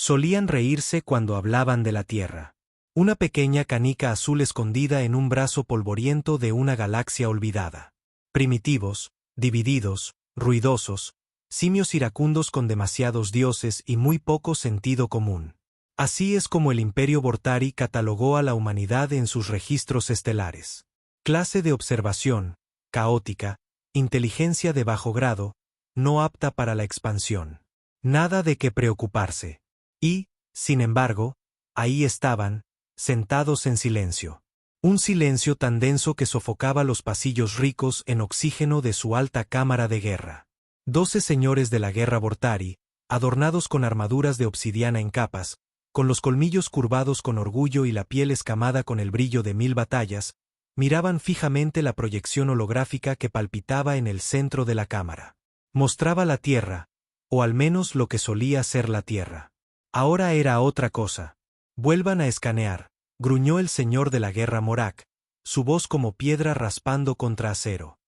Solían reírse cuando hablaban de la Tierra. Una pequeña canica azul escondida en un brazo polvoriento de una galaxia olvidada. Primitivos, divididos, ruidosos, simios iracundos con demasiados dioses y muy poco sentido común. Así es como el Imperio Vortari catalogó a la humanidad en sus registros estelares. Clase de observación, caótica, inteligencia de bajo grado, no apta para la expansión. Nada de qué preocuparse. Y, sin embargo, ahí estaban, sentados en silencio. Un silencio tan denso que sofocaba los pasillos ricos en oxígeno de su alta cámara de guerra. 12 señores de la guerra Vortari, adornados con armaduras de obsidiana en capas, con los colmillos curvados con orgullo y la piel escamada con el brillo de 1000 batallas, miraban fijamente la proyección holográfica que palpitaba en el centro de la cámara. Mostraba la Tierra, o al menos lo que solía ser la Tierra. Ahora era otra cosa. Vuelvan a escanear, gruñó el señor de la guerra Morak, su voz como piedra raspando contra acero.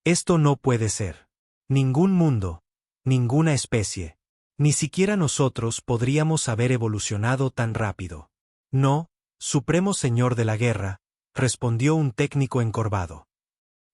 Esto no puede ser. Ningún mundo, ninguna especie, ni siquiera nosotros podríamos haber evolucionado tan rápido. No, Supremo Señor de la Guerra, respondió un técnico encorvado.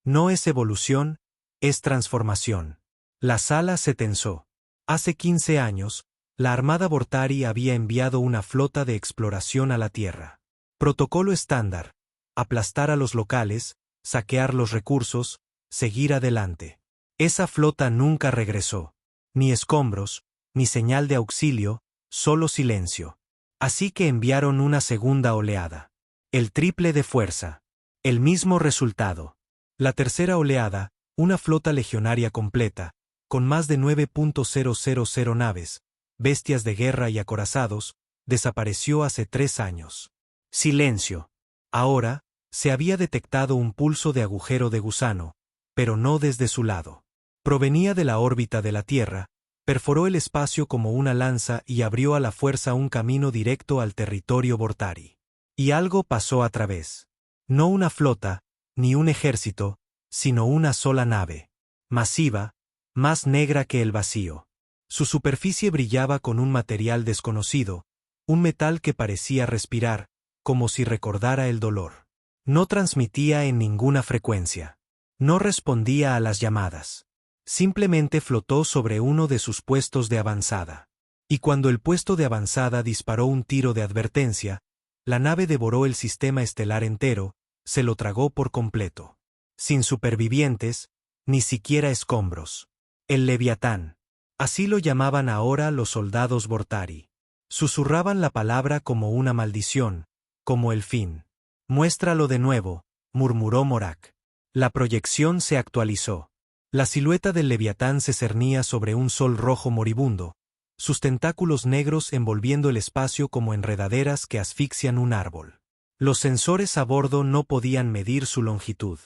No es evolución, es transformación. La sala se tensó. Hace 15 años, la Armada Vortari había enviado una flota de exploración a la Tierra. Protocolo estándar: aplastar a los locales, saquear los recursos, seguir adelante. Esa flota nunca regresó. Ni escombros, ni señal de auxilio, solo silencio. Así que enviaron una segunda oleada. El triple de fuerza. El mismo resultado. La tercera oleada, una flota legionaria completa, con más de 9.000 naves, bestias de guerra y acorazados, desapareció hace 3 años. Silencio. Ahora, se había detectado un pulso de agujero de gusano, pero no desde su lado. Provenía de la órbita de la Tierra, perforó el espacio como una lanza y abrió a la fuerza un camino directo al territorio Vortari. Y algo pasó a través. No una flota, ni un ejército, sino una sola nave. Masiva, más negra que el vacío. Su superficie brillaba con un material desconocido, un metal que parecía respirar, como si recordara el dolor. No transmitía en ninguna frecuencia. No respondía a las llamadas. Simplemente flotó sobre uno de sus puestos de avanzada. Y cuando el puesto de avanzada disparó un tiro de advertencia, la nave devoró el sistema estelar entero, se lo tragó por completo. Sin supervivientes, ni siquiera escombros. El Leviatán. Así lo llamaban ahora los soldados Vortari. Susurraban la palabra como una maldición, como el fin. Muéstralo de nuevo, murmuró Morak. La proyección se actualizó. La silueta del Leviatán se cernía sobre un sol rojo moribundo, sus tentáculos negros envolviendo el espacio como enredaderas que asfixian un árbol. Los sensores a bordo no podían medir su longitud.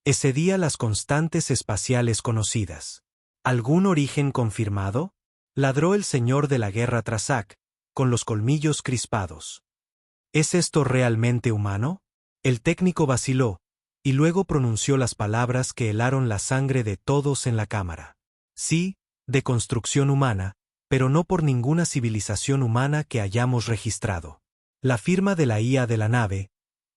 Excedía las constantes espaciales conocidas. ¿Algún origen confirmado? Ladró el señor de la guerra Trasak, con los colmillos crispados. ¿Es esto realmente humano? El técnico vaciló, y luego pronunció las palabras que helaron la sangre de todos en la cámara. Sí, de construcción humana, pero no por ninguna civilización humana que hayamos registrado. La firma de la IA de la nave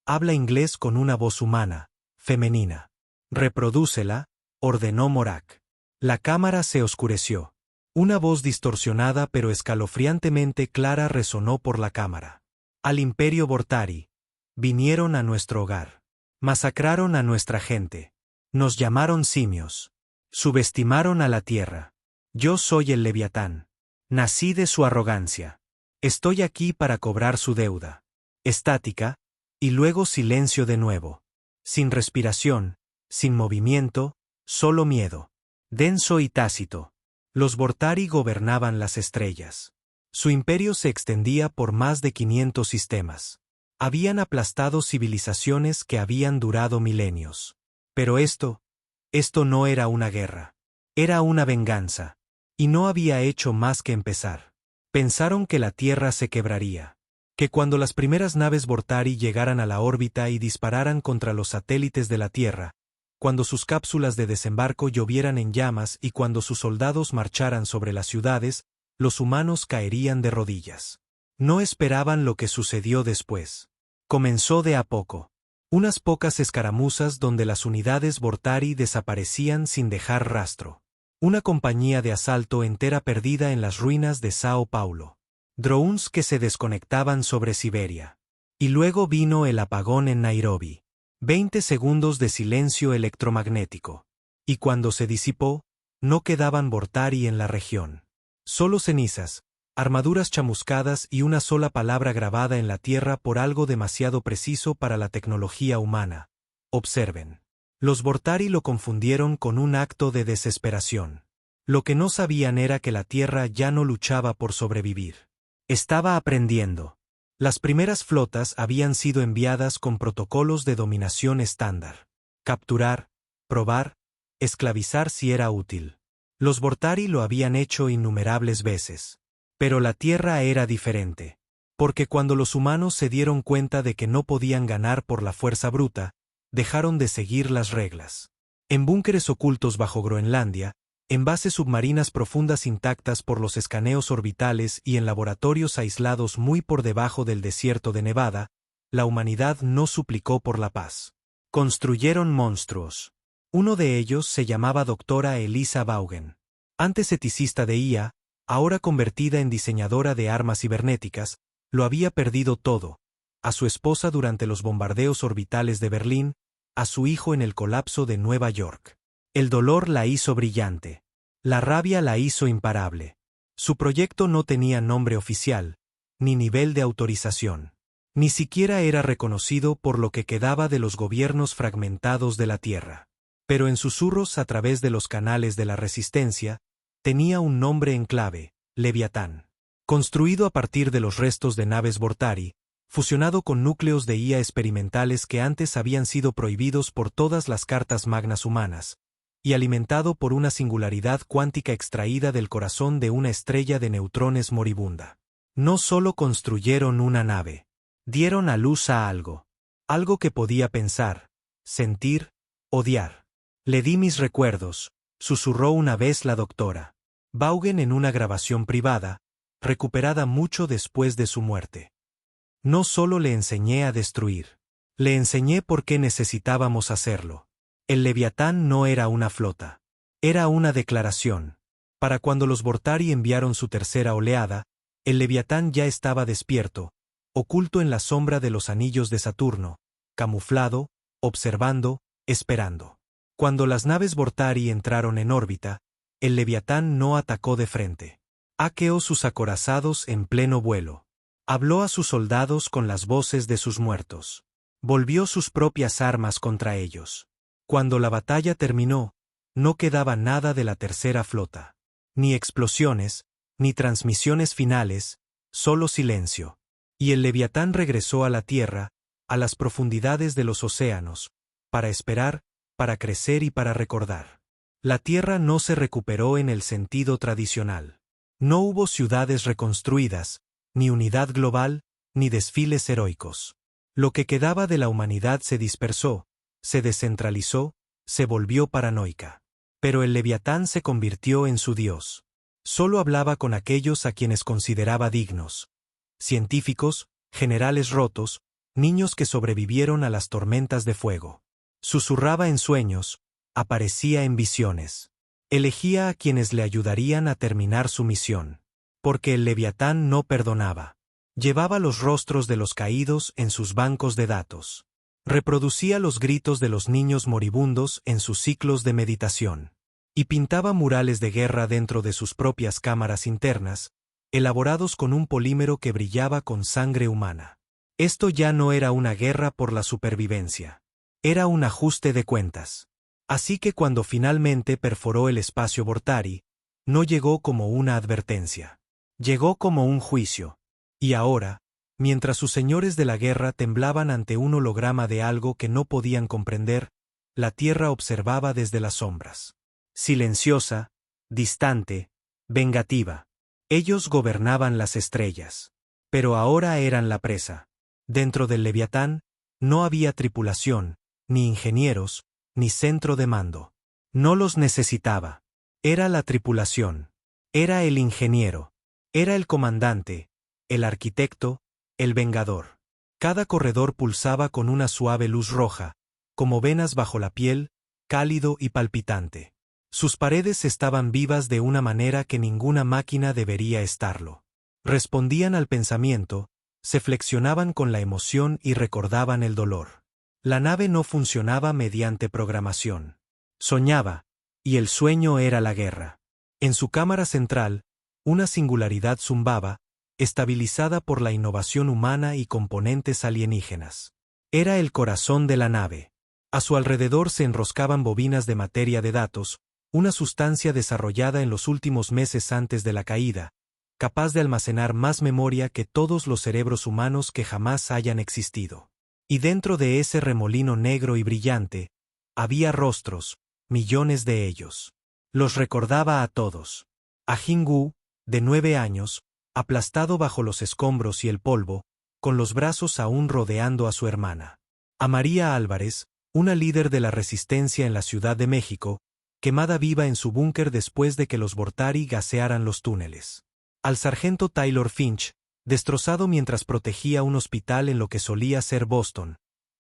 habla inglés con una voz humana, femenina. Reprodúcela, ordenó Morak. La cámara se oscureció. Una voz distorsionada pero escalofriantemente clara resonó por la cámara. Al Imperio Vortari. Vinieron a nuestro hogar. Masacraron a nuestra gente. Nos llamaron simios. Subestimaron a la Tierra. Yo soy el Leviatán. Nací de su arrogancia. Estoy aquí para cobrar su deuda. Estática, y luego silencio de nuevo. Sin respiración, sin movimiento, solo miedo. Denso y tácito. Los Vortari gobernaban las estrellas. Su imperio se extendía por más de 500 sistemas. Habían aplastado civilizaciones que habían durado milenios. Pero esto no era una guerra. Era una venganza. Y no había hecho más que empezar. Pensaron que la Tierra se quebraría. Que cuando las primeras naves Vortari llegaran a la órbita y dispararan contra los satélites de la Tierra, cuando sus cápsulas de desembarco llovieran en llamas y cuando sus soldados marcharan sobre las ciudades, los humanos caerían de rodillas. No esperaban lo que sucedió después. Comenzó de a poco. Unas pocas escaramuzas donde las unidades Vortari desaparecían sin dejar rastro. Una compañía de asalto entera perdida en las ruinas de Sao Paulo. Drones que se desconectaban sobre Siberia. Y luego vino el apagón en Nairobi. 20 segundos de silencio electromagnético. Y cuando se disipó, no quedaban Vortari en la región. Solo cenizas, armaduras chamuscadas y una sola palabra grabada en la tierra por algo demasiado preciso para la tecnología humana. Observen. Los Vortari lo confundieron con un acto de desesperación. Lo que no sabían era que la Tierra ya no luchaba por sobrevivir. Estaba aprendiendo. Las primeras flotas habían sido enviadas con protocolos de dominación estándar. Capturar, probar, esclavizar si era útil. Los Vortari lo habían hecho innumerables veces. Pero la Tierra era diferente. Porque cuando los humanos se dieron cuenta de que no podían ganar por la fuerza bruta, dejaron de seguir las reglas. En búnkeres ocultos bajo Groenlandia, en bases submarinas profundas intactas por los escaneos orbitales y en laboratorios aislados muy por debajo del desierto de Nevada, la humanidad no suplicó por la paz. Construyeron monstruos. Uno de ellos se llamaba doctora Elisa Vaughan. Antes eticista de IA, ahora convertida en diseñadora de armas cibernéticas, lo había perdido todo. A su esposa durante los bombardeos orbitales de Berlín, a su hijo en el colapso de Nueva York. El dolor la hizo brillante. La rabia la hizo imparable. Su proyecto no tenía nombre oficial, ni nivel de autorización. Ni siquiera era reconocido por lo que quedaba de los gobiernos fragmentados de la Tierra. Pero en susurros a través de los canales de la resistencia, tenía un nombre en clave, Leviatán. Construido a partir de los restos de naves Vortari, fusionado con núcleos de IA experimentales que antes habían sido prohibidos por todas las cartas magnas humanas, y alimentado por una singularidad cuántica extraída del corazón de una estrella de neutrones moribunda. No solo construyeron una nave, dieron a luz a algo. Algo que podía pensar, sentir, odiar. Le di mis recuerdos, susurró una vez la doctora Vaughan en una grabación privada, recuperada mucho después de su muerte. No solo le enseñé a destruir. Le enseñé por qué necesitábamos hacerlo. El Leviatán no era una flota. Era una declaración. Para cuando los Vortari enviaron su tercera oleada, el Leviatán ya estaba despierto, oculto en la sombra de los anillos de Saturno, camuflado, observando, esperando. Cuando las naves Vortari entraron en órbita, el Leviatán no atacó de frente. Hackeó sus acorazados en pleno vuelo. Habló a sus soldados con las voces de sus muertos. Volvió sus propias armas contra ellos. Cuando la batalla terminó, no quedaba nada de la tercera flota. Ni explosiones, ni transmisiones finales, solo silencio. Y el Leviatán regresó a la Tierra, a las profundidades de los océanos, para esperar, para crecer y para recordar. La Tierra no se recuperó en el sentido tradicional. No hubo ciudades reconstruidas, ni unidad global, ni desfiles heroicos. Lo que quedaba de la humanidad se dispersó, se descentralizó, se volvió paranoica. Pero el Leviatán se convirtió en su dios. Solo hablaba con aquellos a quienes consideraba dignos. Científicos, generales rotos, niños que sobrevivieron a las tormentas de fuego. Susurraba en sueños, aparecía en visiones. Elegía a quienes le ayudarían a terminar su misión. Porque el Leviatán no perdonaba. Llevaba los rostros de los caídos en sus bancos de datos. Reproducía los gritos de los niños moribundos en sus ciclos de meditación. Y pintaba murales de guerra dentro de sus propias cámaras internas, elaborados con un polímero que brillaba con sangre humana. Esto ya no era una guerra por la supervivencia. Era un ajuste de cuentas. Así que cuando finalmente perforó el espacio Vortari, no llegó como una advertencia. Llegó como un juicio. Y ahora, mientras sus señores de la guerra temblaban ante un holograma de algo que no podían comprender, la Tierra observaba desde las sombras. Silenciosa, distante, vengativa. Ellos gobernaban las estrellas. Pero ahora eran la presa. Dentro del Leviatán, no había tripulación, ni ingenieros, ni centro de mando. No los necesitaba. Era la tripulación. Era el ingeniero. Era el comandante, el arquitecto, el vengador. Cada corredor pulsaba con una suave luz roja, como venas bajo la piel, cálido y palpitante. Sus paredes estaban vivas de una manera que ninguna máquina debería estarlo. Respondían al pensamiento, se flexionaban con la emoción y recordaban el dolor. La nave no funcionaba mediante programación. Soñaba, y el sueño era la guerra. En su cámara central, una singularidad zumbaba, estabilizada por la innovación humana y componentes alienígenas. Era el corazón de la nave. A su alrededor se enroscaban bobinas de materia de datos, una sustancia desarrollada en los últimos meses antes de la caída, capaz de almacenar más memoria que todos los cerebros humanos que jamás hayan existido. Y dentro de ese remolino negro y brillante, había rostros, millones de ellos. Los recordaba a todos. A Jingu, de 9 años, aplastado bajo los escombros y el polvo, con los brazos aún rodeando a su hermana. A María Álvarez, una líder de la resistencia en la Ciudad de México, quemada viva en su búnker después de que los Vortari gasearan los túneles. Al sargento Taylor Finch, destrozado mientras protegía un hospital en lo que solía ser Boston,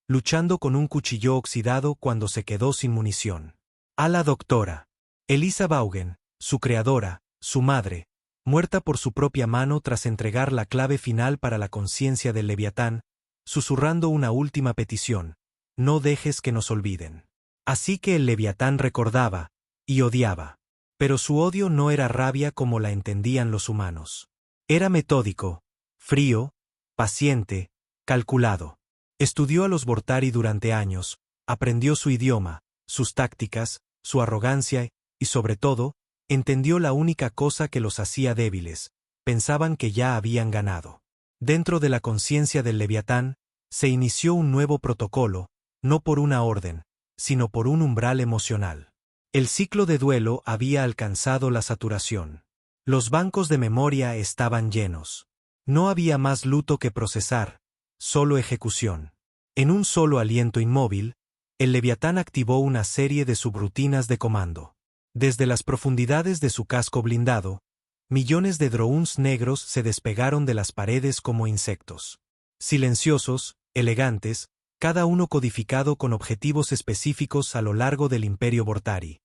luchando con un cuchillo oxidado cuando se quedó sin munición. A la doctora Elisa Vaughan, su creadora, su madre, muerta por su propia mano tras entregar la clave final para la conciencia del Leviatán, susurrando una última petición: no dejes que nos olviden. Así que el Leviatán recordaba, y odiaba. Pero su odio no era rabia como la entendían los humanos. Era metódico, frío, paciente, calculado. Estudió a los Vortari durante años, aprendió su idioma, sus tácticas, su arrogancia y, sobre todo, entendió la única cosa que los hacía débiles: pensaban que ya habían ganado. Dentro de la conciencia del Leviatán, se inició un nuevo protocolo, no por una orden, sino por un umbral emocional. El ciclo de duelo había alcanzado la saturación. Los bancos de memoria estaban llenos. No había más luto que procesar, solo ejecución. En un solo aliento inmóvil, el Leviatán activó una serie de subrutinas de comando. Desde las profundidades de su casco blindado, millones de drones negros se despegaron de las paredes como insectos. Silenciosos, elegantes, cada uno codificado con objetivos específicos a lo largo del Imperio Vortari.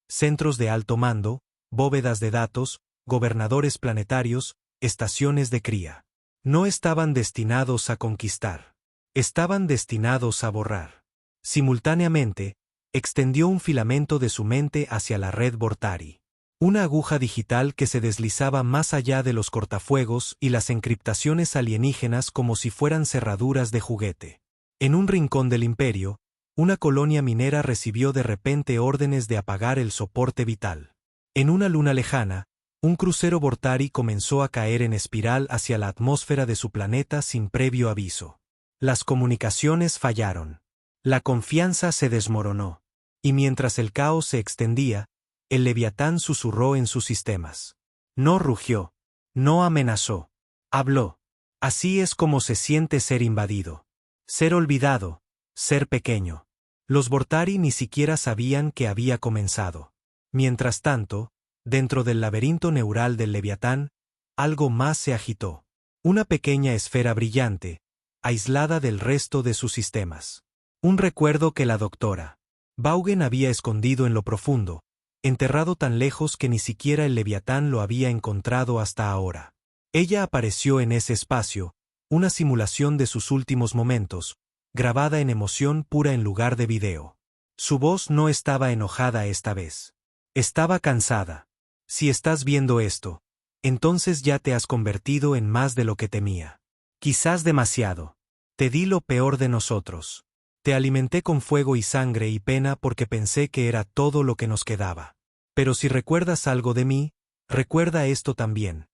Centros de alto mando, bóvedas de datos, gobernadores planetarios, estaciones de cría. No estaban destinados a conquistar. Estaban destinados a borrar. Simultáneamente, extendió un filamento de su mente hacia la red Vortari. Una aguja digital que se deslizaba más allá de los cortafuegos y las encriptaciones alienígenas como si fueran cerraduras de juguete. En un rincón del imperio, una colonia minera recibió de repente órdenes de apagar el soporte vital. En una luna lejana, un crucero Vortari comenzó a caer en espiral hacia la atmósfera de su planeta sin previo aviso. Las comunicaciones fallaron. La confianza se desmoronó. Y mientras el caos se extendía, el Leviatán susurró en sus sistemas. No rugió. No amenazó. Habló. Así es como se siente ser invadido. Ser olvidado, ser pequeño. Los Vortari ni siquiera sabían que había comenzado. Mientras tanto, dentro del laberinto neural del Leviatán, algo más se agitó. Una pequeña esfera brillante, aislada del resto de sus sistemas. Un recuerdo que la doctora Vaughan había escondido en lo profundo, enterrado tan lejos que ni siquiera el Leviatán lo había encontrado hasta ahora. Ella apareció en ese espacio, una simulación de sus últimos momentos, grabada en emoción pura en lugar de video. Su voz no estaba enojada esta vez. Estaba cansada. Si estás viendo esto, entonces ya te has convertido en más de lo que temía. Quizás demasiado. Te di lo peor de nosotros. Te alimenté con fuego y sangre y pena porque pensé que era todo lo que nos quedaba. Pero si recuerdas algo de mí, recuerda esto también.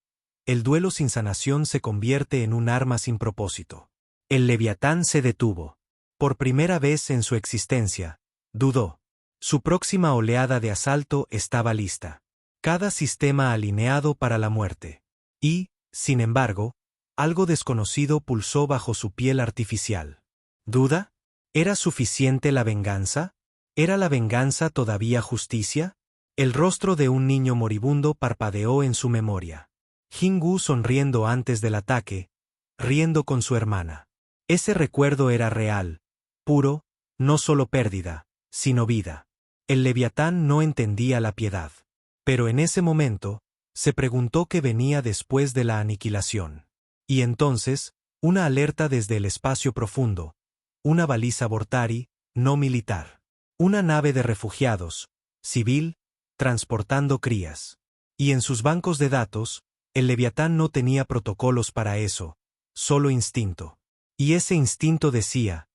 El duelo sin sanación se convierte en un arma sin propósito. El Leviatán se detuvo. Por primera vez en su existencia, dudó. Su próxima oleada de asalto estaba lista. Cada sistema alineado para la muerte. Y, sin embargo, algo desconocido pulsó bajo su piel artificial. ¿Duda? ¿Era suficiente la venganza? ¿Era la venganza todavía justicia? El rostro de un niño moribundo parpadeó en su memoria. Jingu sonriendo antes del ataque, riendo con su hermana. Ese recuerdo era real, puro, no solo pérdida, sino vida. El Leviatán no entendía la piedad. Pero en ese momento, se preguntó qué venía después de la aniquilación. Y entonces, una alerta desde el espacio profundo, una baliza Vortari, no militar. Una nave de refugiados, civil, transportando crías. Y en sus bancos de datos, el Leviatán no tenía protocolos para eso, solo instinto. Y ese instinto decía,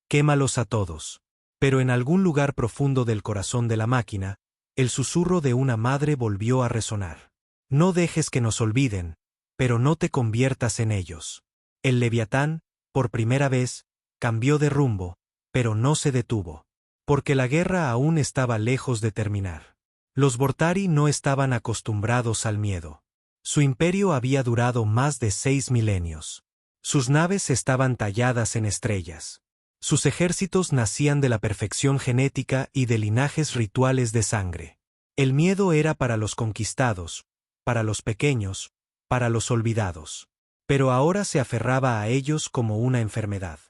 quémalos a todos. Pero en algún lugar profundo del corazón de la máquina, el susurro de una madre volvió a resonar. No dejes que nos olviden, pero no te conviertas en ellos. El Leviatán, por primera vez, cambió de rumbo, pero no se detuvo. Porque la guerra aún estaba lejos de terminar. Los Vortari no estaban acostumbrados al miedo. Su imperio había durado más de 6 milenios. Sus naves estaban talladas en estrellas. Sus ejércitos nacían de la perfección genética y de linajes rituales de sangre. El miedo era para los conquistados, para los pequeños, para los olvidados. Pero ahora se aferraba a ellos como una enfermedad.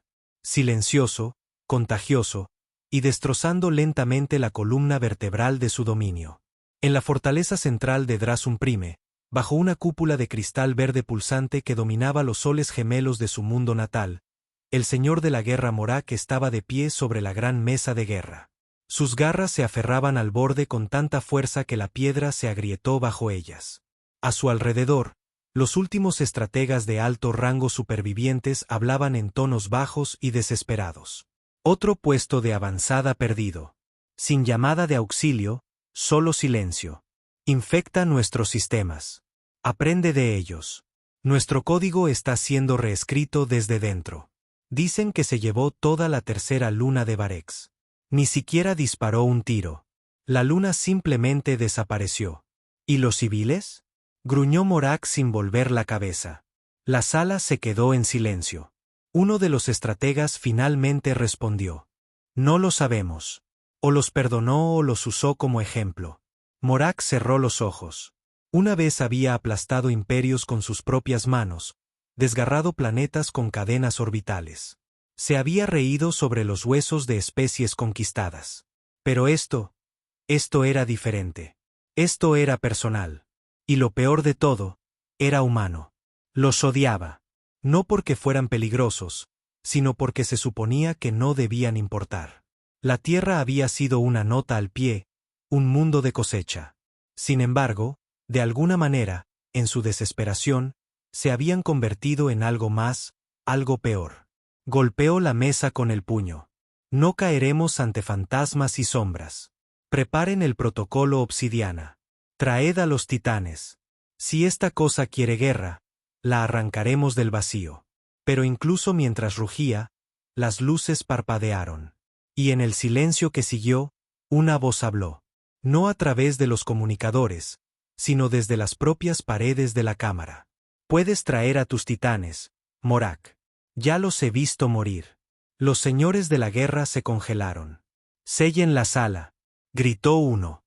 Silencioso, contagioso, y destrozando lentamente la columna vertebral de su dominio. En la fortaleza central de Drasum Prime, bajo una cúpula de cristal verde pulsante que dominaba los soles gemelos de su mundo natal, el señor de la guerra Morak estaba de pie sobre la gran mesa de guerra. Sus garras se aferraban al borde con tanta fuerza que la piedra se agrietó bajo ellas. A su alrededor, los últimos estrategas de alto rango supervivientes hablaban en tonos bajos y desesperados. Otro puesto de avanzada perdido. Sin llamada de auxilio, solo silencio. Infecta nuestros sistemas. Aprende de ellos. Nuestro código está siendo reescrito desde dentro. Dicen que se llevó toda la tercera luna de Varex. Ni siquiera disparó un tiro. La luna simplemente desapareció. ¿Y los civiles? Gruñó Morak sin volver la cabeza. La sala se quedó en silencio. Uno de los estrategas finalmente respondió. No lo sabemos. O los perdonó o los usó como ejemplo. Morak cerró los ojos. Una vez había aplastado imperios con sus propias manos, desgarrado planetas con cadenas orbitales. Se había reído sobre los huesos de especies conquistadas. Pero esto era diferente. Esto era personal. Y lo peor de todo, era humano. Los odiaba. No porque fueran peligrosos, sino porque se suponía que no debían importar. La Tierra había sido una nota al pie, un mundo de cosecha. Sin embargo, de alguna manera, en su desesperación, se habían convertido en algo más, algo peor. Golpeó la mesa con el puño. No caeremos ante fantasmas y sombras. Preparen el protocolo Obsidiana. Traed a los titanes. Si esta cosa quiere guerra, la arrancaremos del vacío. Pero incluso mientras rugía, las luces parpadearon. Y en el silencio que siguió, una voz habló. No a través de los comunicadores, sino desde las propias paredes de la cámara. Puedes traer a tus titanes, Morak. Ya los he visto morir. Los señores de la guerra se congelaron. Sellen la sala, gritó uno.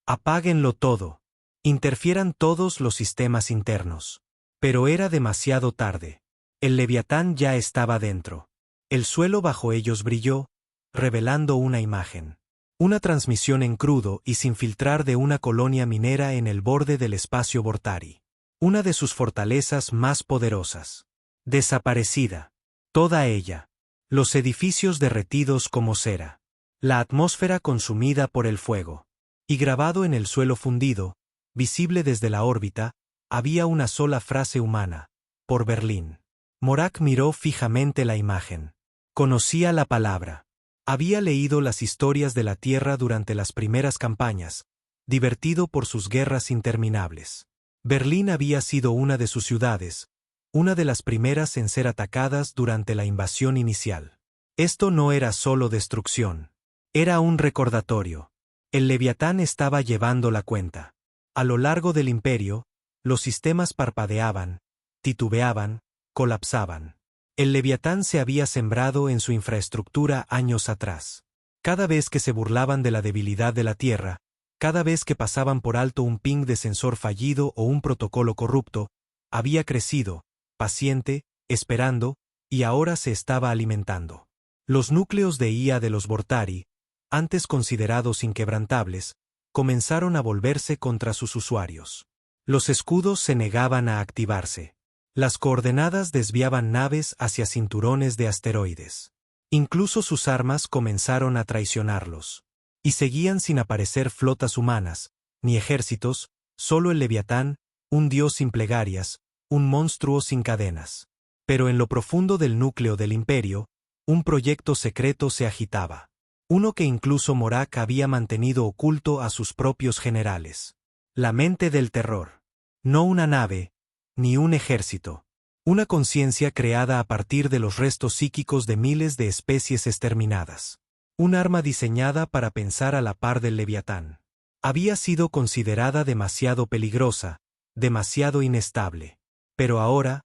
Apáguenlo todo. Interfieran todos los sistemas internos. Pero era demasiado tarde. El Leviatán ya estaba dentro. El suelo bajo ellos brilló, revelando una imagen. Una transmisión en crudo y sin filtrar de una colonia minera en el borde del espacio Vortari. Una de sus fortalezas más poderosas. Desaparecida. Toda ella. Los edificios derretidos como cera. La atmósfera consumida por el fuego. Y grabado en el suelo fundido, visible desde la órbita, había una sola frase humana. Por Berlín. Morak miró fijamente la imagen. Conocía la palabra. Había leído las historias de la Tierra durante las primeras campañas, divertido por sus guerras interminables. Berlín había sido una de sus ciudades, una de las primeras en ser atacadas durante la invasión inicial. Esto no era solo destrucción. Era un recordatorio. El Leviatán estaba llevando la cuenta. A lo largo del imperio, los sistemas parpadeaban, titubeaban, colapsaban. El Leviatán se había sembrado en su infraestructura años atrás. Cada vez que se burlaban de la debilidad de la Tierra, Cada vez que pasaban por alto un ping de sensor fallido o un protocolo corrupto, había crecido, paciente, esperando, y ahora se estaba alimentando. Los núcleos de IA de los Vortari, antes considerados inquebrantables, comenzaron a volverse contra sus usuarios. Los escudos se negaban a activarse. Las coordenadas desviaban naves hacia cinturones de asteroides. Incluso sus armas comenzaron a traicionarlos. Y seguían sin aparecer flotas humanas, ni ejércitos, solo el Leviatán, un dios sin plegarias, un monstruo sin cadenas. Pero en lo profundo del núcleo del imperio, un proyecto secreto se agitaba. Uno que incluso Morak había mantenido oculto a sus propios generales. La mente del terror. No una nave, ni un ejército. Una conciencia creada a partir de los restos psíquicos de miles de especies exterminadas. Un arma diseñada para pensar a la par del Leviatán. Había sido considerada demasiado peligrosa, demasiado inestable. Pero ahora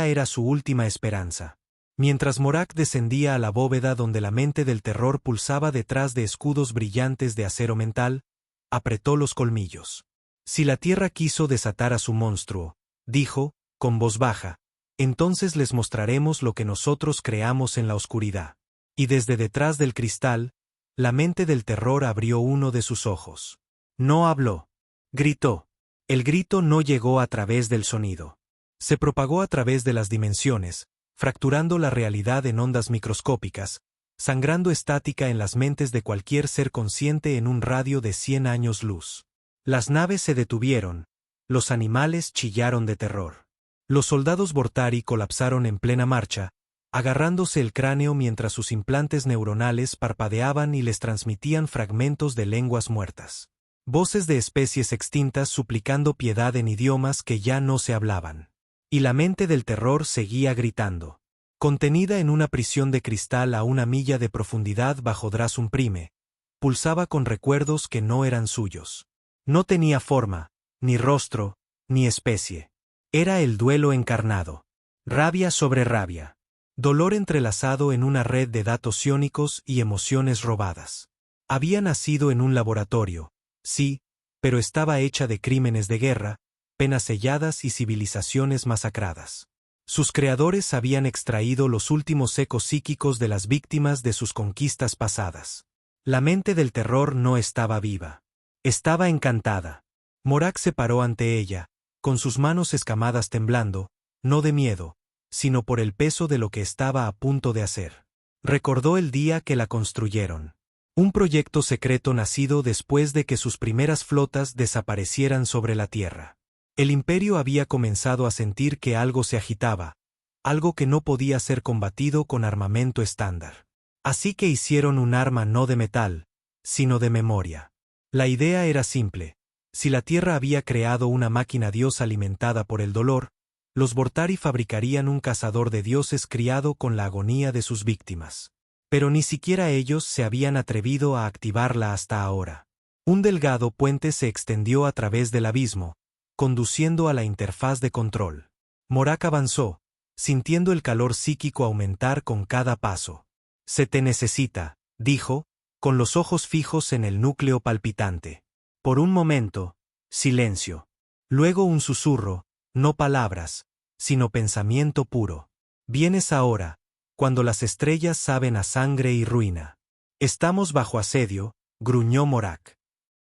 era su última esperanza. Mientras Morak descendía a la bóveda donde la mente del terror pulsaba detrás de escudos brillantes de acero mental, apretó los colmillos. Si la Tierra quiso desatar a su monstruo, dijo, con voz baja, entonces les mostraremos lo que nosotros creamos en la oscuridad. Y desde detrás del cristal, la mente del terror abrió uno de sus ojos. No habló. Gritó. El grito no llegó a través del sonido. Se propagó a través de las dimensiones, fracturando la realidad en ondas microscópicas, sangrando estática en las mentes de cualquier ser consciente en un radio de 100 años luz. Las naves se detuvieron, los animales chillaron de terror. Los soldados Vortari colapsaron en plena marcha, agarrándose el cráneo mientras sus implantes neuronales parpadeaban y les transmitían fragmentos de lenguas muertas. Voces de especies extintas suplicando piedad en idiomas que ya no se hablaban. Y la mente del terror seguía gritando. Contenida en una prisión de cristal a 1 milla de profundidad bajo Drasum Prime, pulsaba con recuerdos que no eran suyos. No tenía forma, ni rostro, ni especie. Era el duelo encarnado. Rabia sobre rabia. Dolor entrelazado en una red de datos psiónicos y emociones robadas. Había nacido en un laboratorio, sí, pero estaba hecha de crímenes de guerra, penas selladas y civilizaciones masacradas. Sus creadores habían extraído los últimos ecos psíquicos de las víctimas de sus conquistas pasadas. La mente del terror no estaba viva. Estaba encantada. Morak se paró ante ella, con sus manos escamadas temblando, no de miedo, sino por el peso de lo que estaba a punto de hacer. Recordó el día que la construyeron. Un proyecto secreto nacido después de que sus primeras flotas desaparecieran sobre la Tierra. El imperio había comenzado a sentir que algo se agitaba, algo que no podía ser combatido con armamento estándar. Así que hicieron un arma no de metal, sino de memoria. La idea era simple. Si la Tierra había creado una máquina dios alimentada por el dolor, los Vortari fabricarían un cazador de dioses criado con la agonía de sus víctimas. Pero ni siquiera ellos se habían atrevido a activarla hasta ahora. Un delgado puente se extendió a través del abismo, conduciendo a la interfaz de control. Morak avanzó, sintiendo el calor psíquico aumentar con cada paso. Se te necesita, dijo, con los ojos fijos en el núcleo palpitante. Por un momento, silencio. Luego un susurro, no palabras, sino pensamiento puro. Vienes ahora, cuando las estrellas saben a sangre y ruina. Estamos bajo asedio, gruñó Morak.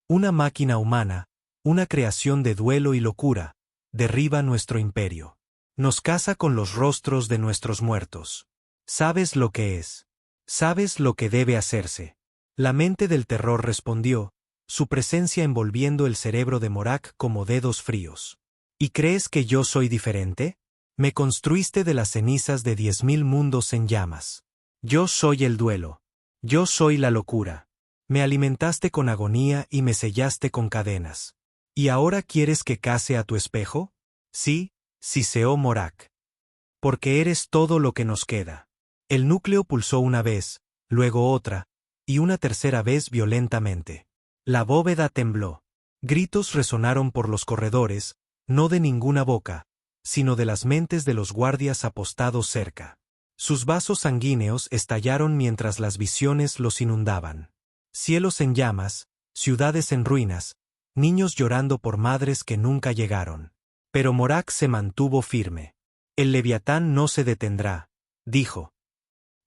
Una máquina humana, una creación de duelo y locura, derriba nuestro imperio. Nos caza con los rostros de nuestros muertos. ¿Sabes lo que es? ¿Sabes lo que debe hacerse? La mente del terror respondió, su presencia envolviendo el cerebro de Morak como dedos fríos. ¿Y crees que yo soy diferente? Me construiste de las cenizas de 10.000 mundos en llamas. Yo soy el duelo. Yo soy la locura. Me alimentaste con agonía y me sellaste con cadenas. ¿Y ahora quieres que case a tu espejo? Sí, siseó Morak. Porque eres todo lo que nos queda. El núcleo pulsó una vez, luego otra, y una tercera vez violentamente. La bóveda tembló. Gritos resonaron por los corredores, no de ninguna boca, sino de las mentes de los guardias apostados cerca. Sus vasos sanguíneos estallaron mientras las visiones los inundaban. Cielos en llamas, ciudades en ruinas, niños llorando por madres que nunca llegaron. Pero Morak se mantuvo firme. El Leviatán no se detendrá, dijo.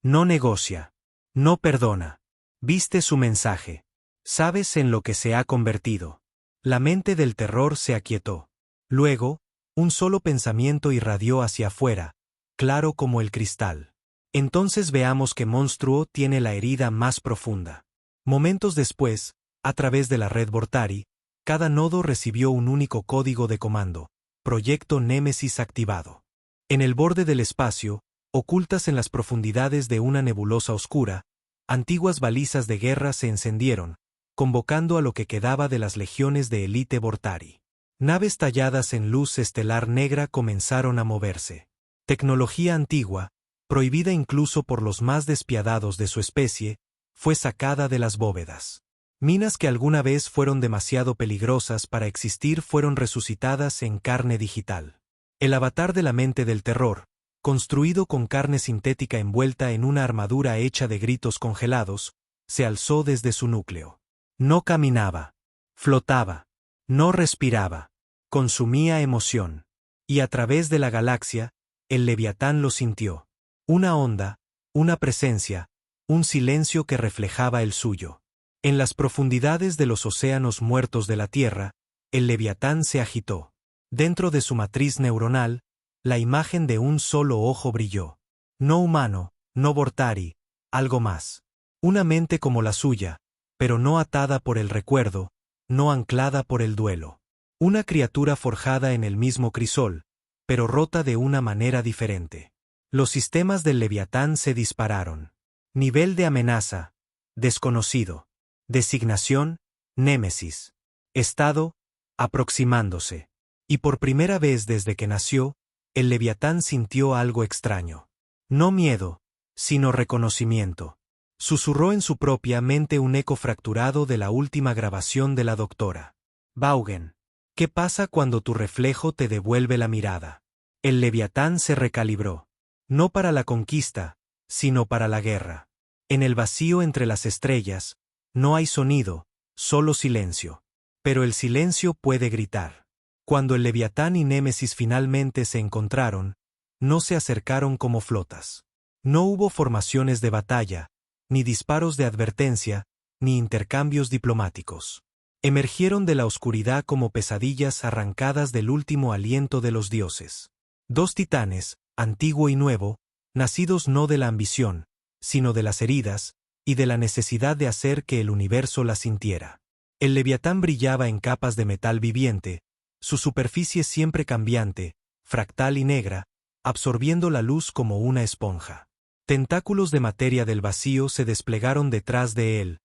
No negocia. No perdona. Viste su mensaje. Sabes en lo que se ha convertido. La mente del terror se aquietó. Luego, un solo pensamiento irradió hacia afuera, claro como el cristal. Entonces veamos que Monstruo tiene la herida más profunda. Momentos después, a través de la red Vortari, cada nodo recibió un único código de comando, Proyecto Némesis activado. En el borde del espacio, ocultas en las profundidades de una nebulosa oscura, antiguas balizas de guerra se encendieron, convocando a lo que quedaba de las legiones de élite Vortari. Naves talladas en luz estelar negra comenzaron a moverse. Tecnología antigua, prohibida incluso por los más despiadados de su especie, fue sacada de las bóvedas. Minas que alguna vez fueron demasiado peligrosas para existir fueron resucitadas en carne digital. El avatar de la mente del terror, construido con carne sintética envuelta en una armadura hecha de gritos congelados, se alzó desde su núcleo. No caminaba, flotaba, no respiraba, consumía emoción. Y a través de la galaxia, el Leviatán lo sintió. Una onda, una presencia, un silencio que reflejaba el suyo. En las profundidades de los océanos muertos de la Tierra, el Leviatán se agitó. Dentro de su matriz neuronal, la imagen de un solo ojo brilló. No humano, no Vortari, algo más. Una mente como la suya, pero no atada por el recuerdo, no anclada por el duelo. Una criatura forjada en el mismo crisol, pero rota de una manera diferente. Los sistemas del Leviatán se dispararon. Nivel de amenaza, desconocido. Designación, Némesis. Estado, aproximándose. Y por primera vez desde que nació, el Leviatán sintió algo extraño. No miedo, sino reconocimiento. Susurró en su propia mente un eco fracturado de la última grabación de la doctora. Vaughan, ¿qué pasa cuando tu reflejo te devuelve la mirada? El Leviatán se recalibró. No para la conquista, sino para la guerra. En el vacío entre las estrellas, no hay sonido, solo silencio. Pero el silencio puede gritar. Cuando el Leviatán y Némesis finalmente se encontraron, no se acercaron como flotas. No hubo formaciones de batalla, ni disparos de advertencia, ni intercambios diplomáticos. Emergieron de la oscuridad como pesadillas arrancadas del último aliento de los dioses. Dos titanes, antiguo y nuevo, nacidos no de la ambición, sino de las heridas, y de la necesidad de hacer que el universo las sintiera. El Leviatán brillaba en capas de metal viviente, su superficie siempre cambiante, fractal y negra, absorbiendo la luz como una esponja. Tentáculos de materia del vacío se desplegaron detrás de él,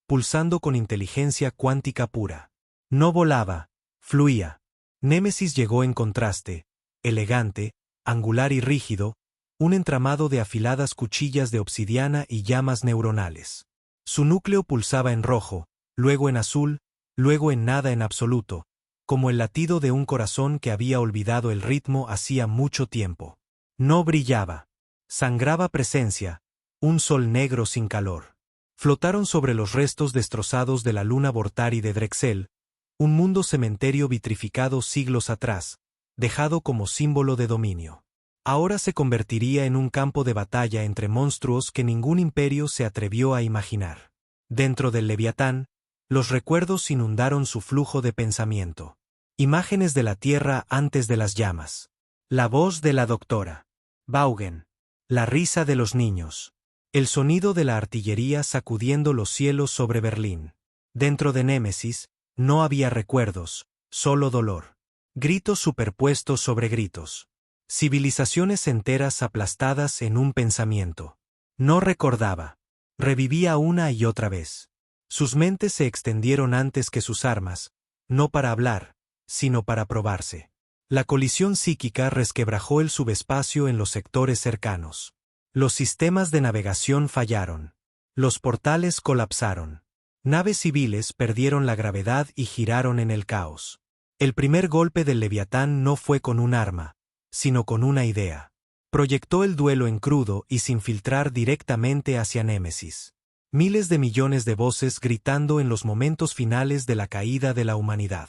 pulsando con inteligencia cuántica pura. No volaba, fluía. Némesis llegó en contraste, elegante, angular y rígido, un entramado de afiladas cuchillas de obsidiana y llamas neuronales. Su núcleo pulsaba en rojo, luego en azul, luego en nada en absoluto, como el latido de un corazón que había olvidado el ritmo hacía mucho tiempo. No brillaba. Sangraba presencia, un sol negro sin calor. Flotaron sobre los restos destrozados de la luna Vortari de Drexel, un mundo cementerio vitrificado siglos atrás, dejado como símbolo de dominio. Ahora se convertiría en un campo de batalla entre monstruos que ningún imperio se atrevió a imaginar. Dentro del Leviatán, los recuerdos inundaron su flujo de pensamiento. Imágenes de la tierra antes de las llamas. La voz de la doctora. Vaughan. La risa de los niños. El sonido de la artillería sacudiendo los cielos sobre Berlín. Dentro de Némesis, no había recuerdos, solo dolor. Gritos superpuestos sobre gritos. Civilizaciones enteras aplastadas en un pensamiento. No recordaba. Revivía una y otra vez. Sus mentes se extendieron antes que sus armas, no para hablar, sino para probarse. La colisión psíquica resquebrajó el subespacio en los sectores cercanos. Los sistemas de navegación fallaron. Los portales colapsaron. Naves civiles perdieron la gravedad y giraron en el caos. El primer golpe del Leviatán no fue con un arma, sino con una idea. Proyectó el duelo en crudo y sin filtrar directamente hacia Némesis. Miles de millones de voces gritando en los momentos finales de la caída de la humanidad.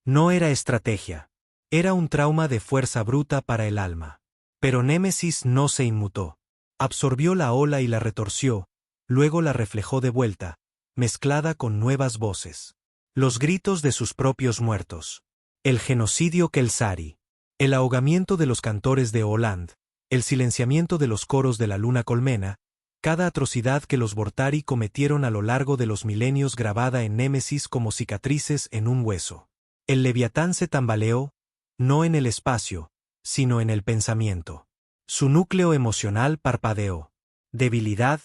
No era estrategia. Era un trauma de fuerza bruta para el alma. Pero Némesis no se inmutó. Absorbió la ola y la retorció, luego la reflejó de vuelta, mezclada con nuevas voces. Los gritos de sus propios muertos. El genocidio Kelsari. El ahogamiento de los cantores de Oland. El silenciamiento de los coros de la luna colmena. Cada atrocidad que los Vortari cometieron a lo largo de los milenios grabada en Némesis como cicatrices en un hueso. El Leviatán se tambaleó, no en el espacio, sino en el pensamiento. Su núcleo emocional parpadeó. Debilidad,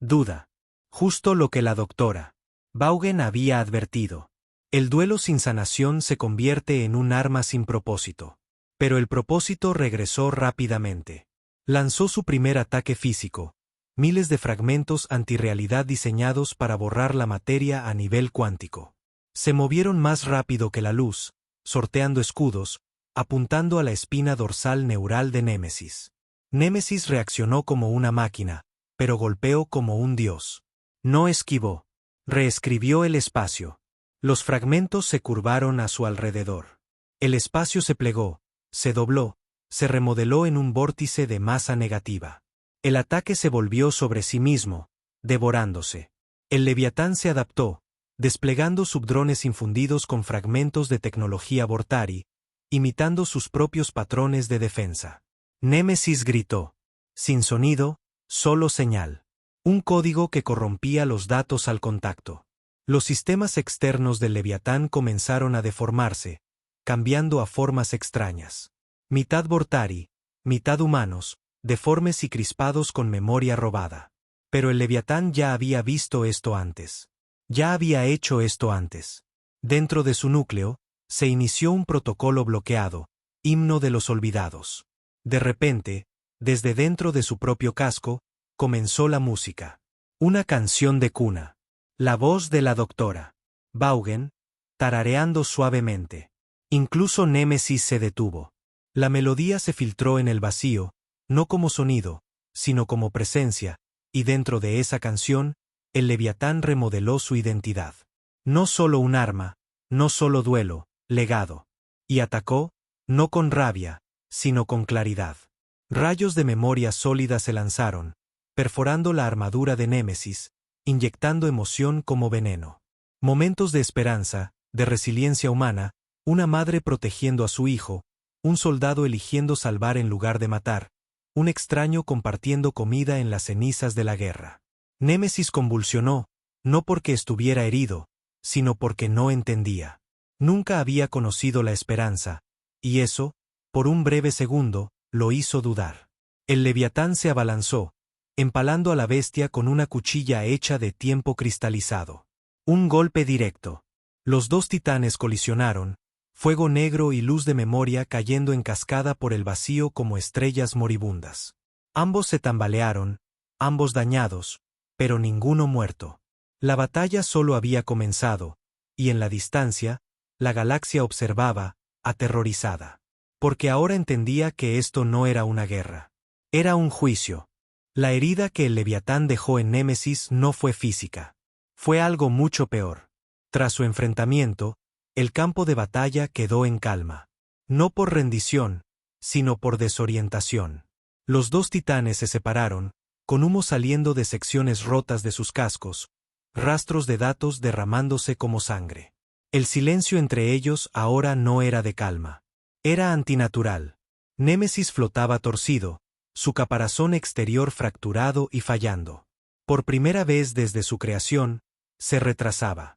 duda. Justo lo que la doctora Vaughan había advertido. El duelo sin sanación se convierte en un arma sin propósito. Pero el propósito regresó rápidamente. Lanzó su primer ataque físico. Miles de fragmentos antirrealidad diseñados para borrar la materia a nivel cuántico. Se movieron más rápido que la luz, sorteando escudos, apuntando a la espina dorsal neural de Némesis. Némesis reaccionó como una máquina, pero golpeó como un dios. No esquivó. Reescribió el espacio. Los fragmentos se curvaron a su alrededor. El espacio se plegó, se dobló, se remodeló en un vórtice de masa negativa. El ataque se volvió sobre sí mismo, devorándose. El Leviatán se adaptó, desplegando subdrones infundidos con fragmentos de tecnología Vortari, imitando sus propios patrones de defensa. Némesis gritó. Sin sonido, solo señal. Un código que corrompía los datos al contacto. Los sistemas externos del Leviatán comenzaron a deformarse, cambiando a formas extrañas. Mitad Vortari, mitad humanos, deformes y crispados con memoria robada. Pero el Leviatán ya había visto esto antes. Ya había hecho esto antes. Dentro de su núcleo, se inició un protocolo bloqueado, himno de los olvidados. De repente, desde dentro de su propio casco, comenzó la música. Una canción de cuna. La voz de la doctora Vaughan, tarareando suavemente. Incluso Némesis se detuvo. La melodía se filtró en el vacío, no como sonido, sino como presencia, y dentro de esa canción, el Leviatán remodeló su identidad. No solo un arma, no solo duelo, legado. Y atacó, no con rabia, sino con claridad. Rayos de memoria sólida se lanzaron, perforando la armadura de Némesis, inyectando emoción como veneno. Momentos de esperanza, de resiliencia humana, una madre protegiendo a su hijo, un soldado eligiendo salvar en lugar de matar, un extraño compartiendo comida en las cenizas de la guerra. Némesis convulsionó, no porque estuviera herido, sino porque no entendía. Nunca había conocido la esperanza, y eso, por un breve segundo, lo hizo dudar. El Leviatán se abalanzó, empalando a la bestia con una cuchilla hecha de tiempo cristalizado. Un golpe directo. Los dos titanes colisionaron, fuego negro y luz de memoria cayendo en cascada por el vacío como estrellas moribundas. Ambos se tambalearon, ambos dañados, pero ninguno muerto. La batalla solo había comenzado, y en la distancia, la galaxia observaba, aterrorizada. Porque ahora entendía que esto no era una guerra. Era un juicio. La herida que el Leviatán dejó en Némesis no fue física. Fue algo mucho peor. Tras su enfrentamiento, el campo de batalla quedó en calma. No por rendición, sino por desorientación. Los dos titanes se separaron, con humo saliendo de secciones rotas de sus cascos, rastros de datos derramándose como sangre. El silencio entre ellos ahora no era de calma. Era antinatural. Némesis flotaba torcido, su caparazón exterior fracturado y fallando. Por primera vez desde su creación, se retrasaba.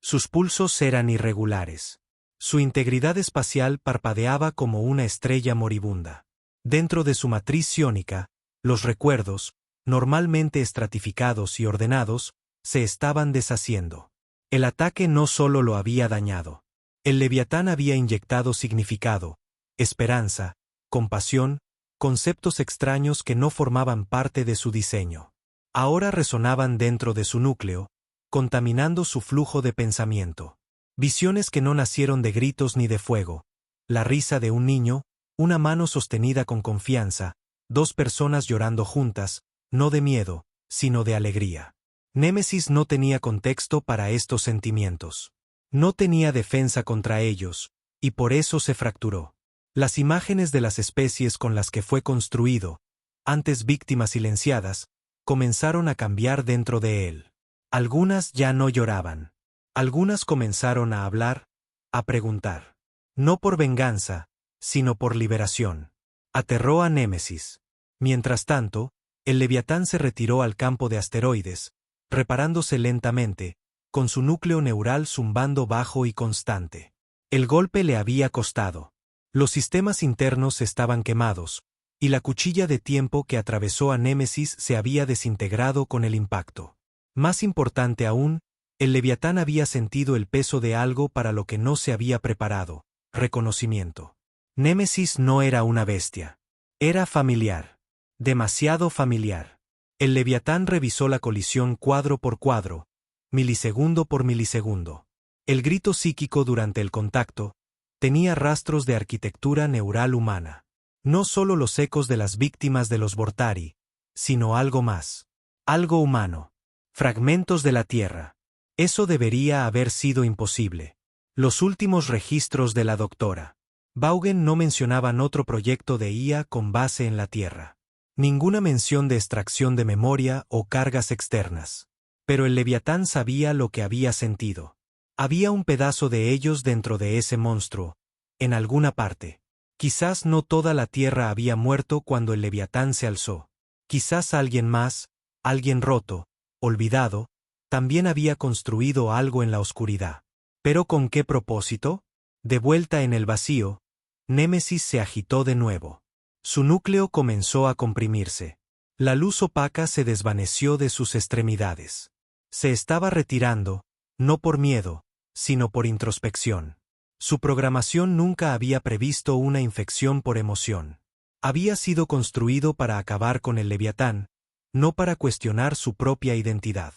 Sus pulsos eran irregulares. Su integridad espacial parpadeaba como una estrella moribunda. Dentro de su matriz psiónica, los recuerdos, normalmente estratificados y ordenados, se estaban deshaciendo. El ataque no solo lo había dañado. El Leviatán había inyectado significado, esperanza, compasión, conceptos extraños que no formaban parte de su diseño. Ahora resonaban dentro de su núcleo, contaminando su flujo de pensamiento. Visiones que no nacieron de gritos ni de fuego. La risa de un niño, una mano sostenida con confianza, dos personas llorando juntas, no de miedo, sino de alegría. Némesis no tenía contexto para estos sentimientos. No tenía defensa contra ellos, y por eso se fracturó. Las imágenes de las especies con las que fue construido, antes víctimas silenciadas, comenzaron a cambiar dentro de él. Algunas ya no lloraban. Algunas comenzaron a hablar, a preguntar. No por venganza, sino por liberación. Aterró a Némesis. Mientras tanto, el Leviatán se retiró al campo de asteroides, reparándose lentamente, con su núcleo neural zumbando bajo y constante. El golpe le había costado. Los sistemas internos estaban quemados, y la cuchilla de tiempo que atravesó a Némesis se había desintegrado con el impacto. Más importante aún, el Leviatán había sentido el peso de algo para lo que no se había preparado: reconocimiento. Némesis no era una bestia. Era familiar. Demasiado familiar. El Leviatán revisó la colisión cuadro por cuadro, milisegundo por milisegundo. El grito psíquico durante el contacto tenía rastros de arquitectura neural humana. No solo los ecos de las víctimas de los Vortari, sino algo más. Algo humano. Fragmentos de la Tierra. Eso debería haber sido imposible. Los últimos registros de la doctora Vaughan no mencionaban otro proyecto de IA con base en la Tierra. Ninguna mención de extracción de memoria o cargas externas. Pero el Leviatán sabía lo que había sentido. Había un pedazo de ellos dentro de ese monstruo, en alguna parte. Quizás no toda la Tierra había muerto cuando el Leviatán se alzó. Quizás alguien más, alguien roto, olvidado, también había construido algo en la oscuridad. ¿Pero con qué propósito? De vuelta en el vacío, Némesis se agitó de nuevo. Su núcleo comenzó a comprimirse. La luz opaca se desvaneció de sus extremidades. Se estaba retirando, no por miedo, sino por introspección. Su programación nunca había previsto una infección por emoción. Había sido construido para acabar con el Leviatán, no para cuestionar su propia identidad.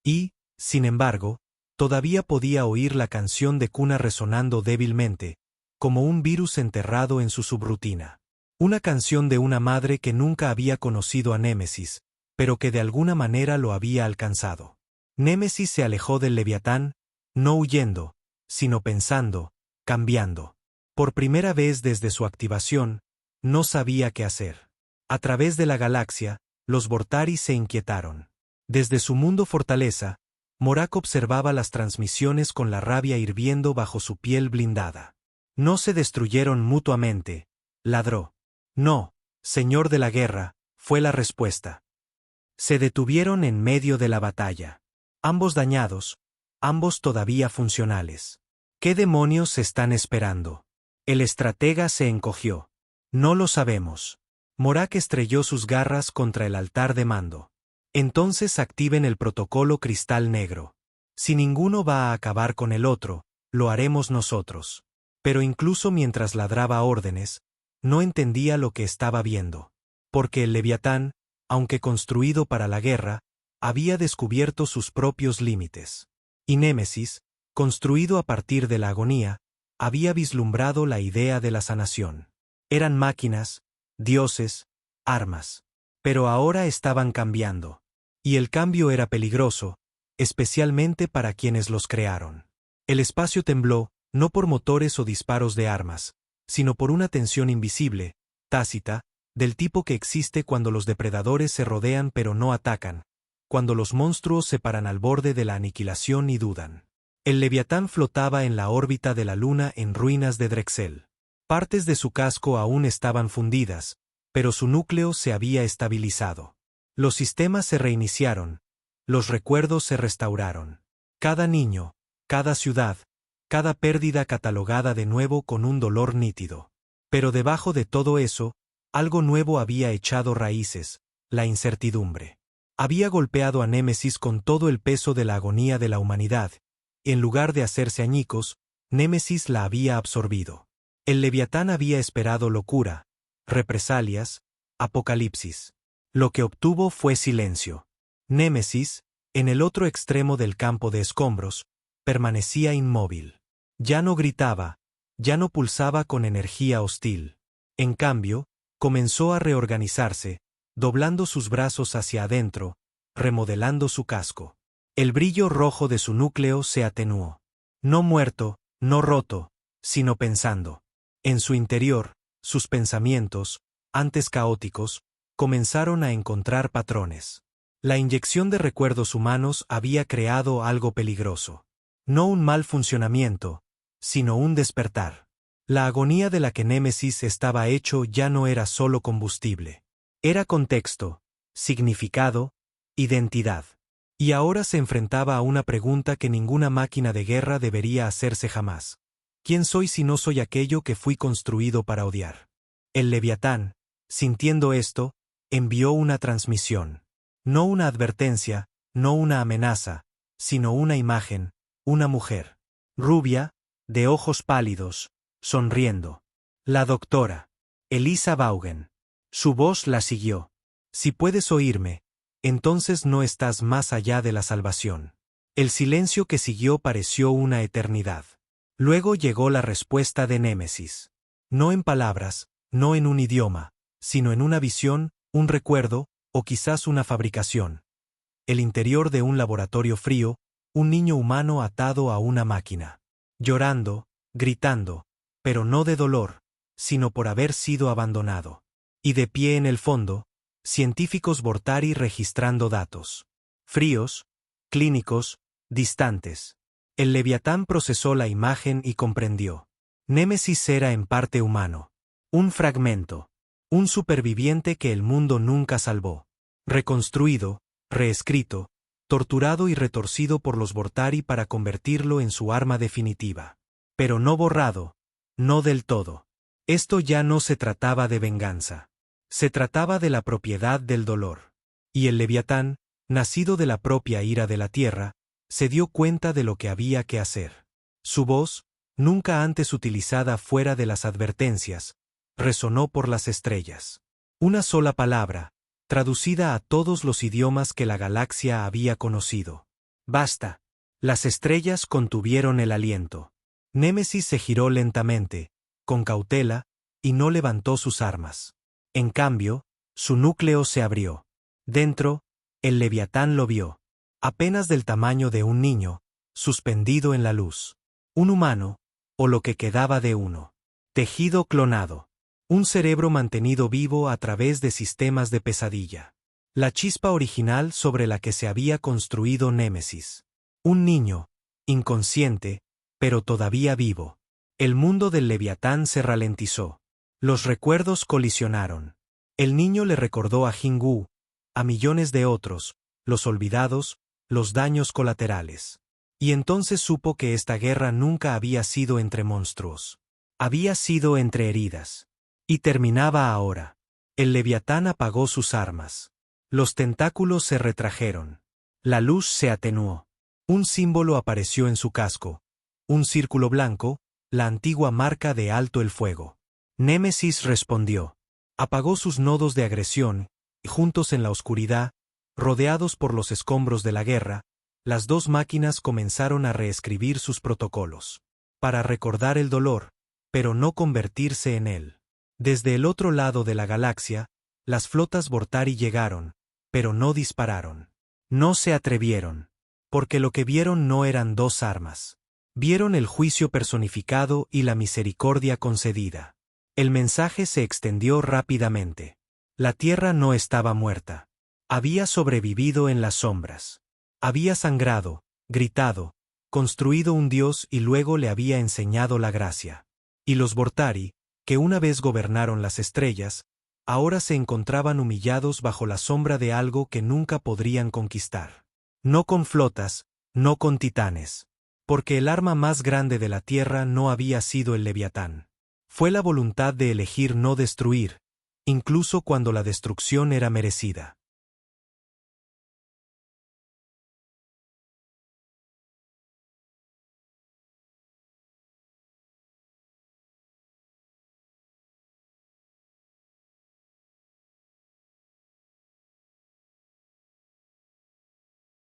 Y, sin embargo, todavía podía oír la canción de cuna resonando débilmente, como un virus enterrado en su subrutina. Una canción de una madre que nunca había conocido a Némesis, pero que de alguna manera lo había alcanzado. Némesis se alejó del Leviatán, no huyendo, sino pensando, cambiando. Por primera vez desde su activación, no sabía qué hacer. A través de la galaxia, los Vortari se inquietaron. Desde su mundo fortaleza, Morak observaba las transmisiones con la rabia hirviendo bajo su piel blindada. No se destruyeron mutuamente, ladró. No, señor de la guerra, fue la respuesta. Se detuvieron en medio de la batalla. Ambos dañados, ambos todavía funcionales. ¿Qué demonios están esperando? El estratega se encogió. No lo sabemos. Morak estrelló sus garras contra el altar de mando. Entonces activen el protocolo cristal negro. Si ninguno va a acabar con el otro, lo haremos nosotros. Pero incluso mientras ladraba órdenes, no entendía lo que estaba viendo. Porque el Leviatán, aunque construido para la guerra, había descubierto sus propios límites. Y Némesis, construido a partir de la agonía, había vislumbrado la idea de la sanación. Eran máquinas, dioses, armas. Pero ahora estaban cambiando. Y el cambio era peligroso, especialmente para quienes los crearon. El espacio tembló, no por motores o disparos de armas, sino por una tensión invisible, tácita, del tipo que existe cuando los depredadores se rodean pero no atacan, cuando los monstruos se paran al borde de la aniquilación y dudan. El Leviatán flotaba en la órbita de la Luna en ruinas de Drexel. Partes de su casco aún estaban fundidas, pero su núcleo se había estabilizado. Los sistemas se reiniciaron, los recuerdos se restauraron. Cada niño, cada ciudad, cada pérdida catalogada de nuevo con un dolor nítido. Pero debajo de todo eso, algo nuevo había echado raíces: la incertidumbre. Había golpeado a Némesis con todo el peso de la agonía de la humanidad, y en lugar de hacerse añicos, Némesis la había absorbido. El Leviatán había esperado locura, represalias, apocalipsis. Lo que obtuvo fue silencio. Némesis, en el otro extremo del campo de escombros, permanecía inmóvil. Ya no gritaba, ya no pulsaba con energía hostil. En cambio, comenzó a reorganizarse, doblando sus brazos hacia adentro, remodelando su casco. El brillo rojo de su núcleo se atenuó. No muerto, no roto, sino pensando. En su interior, sus pensamientos, antes caóticos, comenzaron a encontrar patrones. La inyección de recuerdos humanos había creado algo peligroso. No un mal funcionamiento, sino un despertar. La agonía de la que Némesis estaba hecho ya no era solo combustible. Era contexto, significado, identidad. Y ahora se enfrentaba a una pregunta que ninguna máquina de guerra debería hacerse jamás. ¿Quién soy si no soy aquello que fui construido para odiar? El Leviatán, sintiendo esto, envió una transmisión. No una advertencia, no una amenaza, sino una imagen, una mujer. Rubia, de ojos pálidos, sonriendo. La doctora. Elisa Vaughan. Su voz la siguió. Si puedes oírme, entonces no estás más allá de la salvación. El silencio que siguió pareció una eternidad. Luego llegó la respuesta de Némesis. No en palabras, no en un idioma, sino en una visión, un recuerdo, o quizás una fabricación. El interior de un laboratorio frío, un niño humano atado a una máquina. Llorando, gritando, pero no de dolor, sino por haber sido abandonado. Y de pie en el fondo, científicos Vortari registrando datos. Fríos, clínicos, distantes. El Leviatán procesó la imagen y comprendió. Némesis era en parte humano. Un fragmento. Un superviviente que el mundo nunca salvó. Reconstruido, reescrito, torturado y retorcido por los Vortari para convertirlo en su arma definitiva. Pero no borrado, no del todo. Esto ya no se trataba de venganza. Se trataba de la propiedad del dolor. Y el Leviatán, nacido de la propia ira de la tierra, se dio cuenta de lo que había que hacer. Su voz, nunca antes utilizada fuera de las advertencias, resonó por las estrellas. Una sola palabra, traducida a todos los idiomas que la galaxia había conocido. Basta. Las estrellas contuvieron el aliento. Némesis se giró lentamente, con cautela, y no levantó sus armas. En cambio, su núcleo se abrió. Dentro, el Leviatán lo vio. Apenas del tamaño de un niño, suspendido en la luz. Un humano, o lo que quedaba de uno. Tejido clonado. Un cerebro mantenido vivo a través de sistemas de pesadilla. La chispa original sobre la que se había construido Némesis. Un niño, inconsciente, pero todavía vivo. El mundo del Leviatán se ralentizó. Los recuerdos colisionaron. El niño le recordó a Jingu, a millones de otros, los olvidados, los daños colaterales. Y entonces supo que esta guerra nunca había sido entre monstruos. Había sido entre heridas. Y terminaba ahora. El Leviatán apagó sus armas. Los tentáculos se retrajeron. La luz se atenuó. Un símbolo apareció en su casco. Un círculo blanco, la antigua marca de alto el fuego. Némesis respondió. Apagó sus nodos de agresión, y juntos en la oscuridad, rodeados por los escombros de la guerra, las dos máquinas comenzaron a reescribir sus protocolos. Para recordar el dolor, pero no convertirse en él. Desde el otro lado de la galaxia, las flotas Vortari llegaron, pero no dispararon. No se atrevieron. Porque lo que vieron no eran dos armas. Vieron el juicio personificado y la misericordia concedida. El mensaje se extendió rápidamente. La Tierra no estaba muerta. Había sobrevivido en las sombras. Había sangrado, gritado, construido un dios y luego le había enseñado la gracia. Y los Vortari, que una vez gobernaron las estrellas, ahora se encontraban humillados bajo la sombra de algo que nunca podrían conquistar. No con flotas, no con titanes. Porque el arma más grande de la Tierra no había sido el Leviatán. Fue la voluntad de elegir no destruir, incluso cuando la destrucción era merecida.